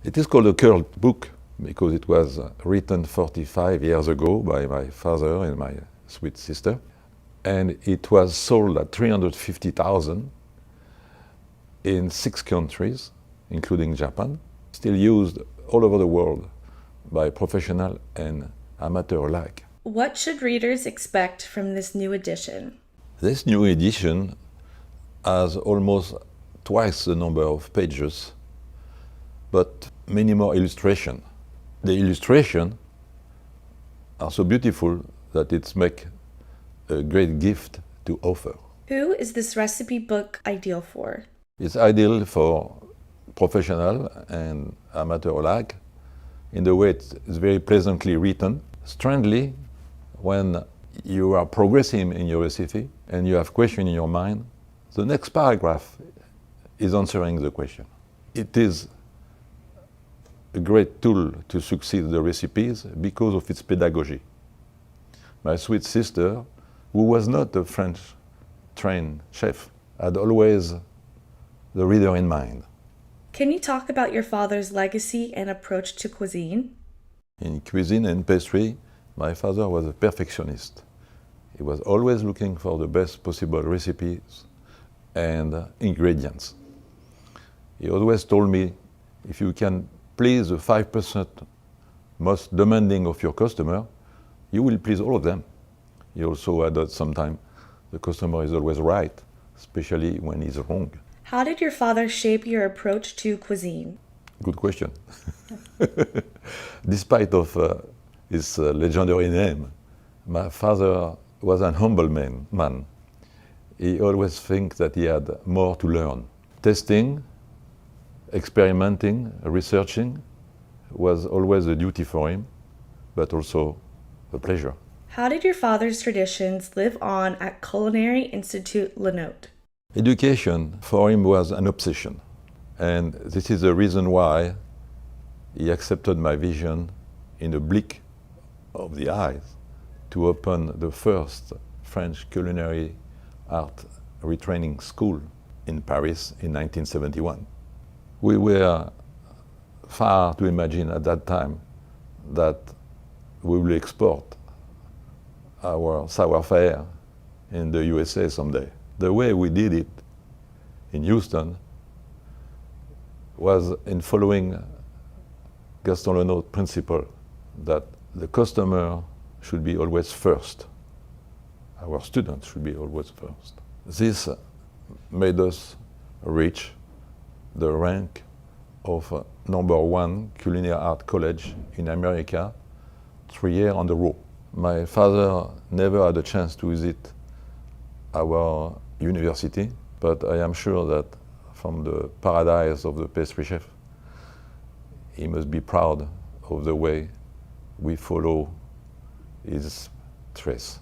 It is called a cult book because it was written 45 years ago by my father and my sweet sister. And it was sold at 350,000 in 6 countries, including Japan, still used all over the world by professional and amateur alike. What should readers expect from this new edition? This new edition has almost twice the number of pages, but many more illustrations. The illustrations are so beautiful that it's make a great gift to offer. Who is this recipe book ideal for? It's ideal for professional and amateur alike in the way it's very pleasantly written. Strangely, when you are progressing in your recipe and you have questions in your mind, the next paragraph is answering the question. It is a great tool to succeed the recipes because of its pedagogy. My sweet sister, who was not a French-trained chef, had always the reader in mind. Can you talk about your father's legacy and approach to cuisine? In cuisine and pastry, my father was a perfectionist. He was always looking for the best possible recipes and ingredients. He always told me, if you can please the 5% most demanding of your customer, you will please all of them. He also added sometimes, the customer is always right, especially when he's wrong. How did your father shape your approach to cuisine? Good question. Despite of his legendary name, my father was an humble man. He always think that he had more to learn. Testing, experimenting, researching was always a duty for him, but also a pleasure. How did your father's traditions live on at Culinary Institute Lenotre? Education for him was an obsession, and this is the reason why he accepted my vision in a blink of the eyes to open the first French culinary art retraining school in Paris in 1971. We were far to imagine at that time that we will export our savoir-faire in the USA someday. The way we did it in Houston was in following Gaston Lenôtre principle that the customer should be always first. Our students should be always first. This made us reach the rank of #1 culinary art college in America 3 years on the row. My father never had a chance to visit our university, but I am sure that from the paradise of the pastry chef, he must be proud of the way we follow his trace.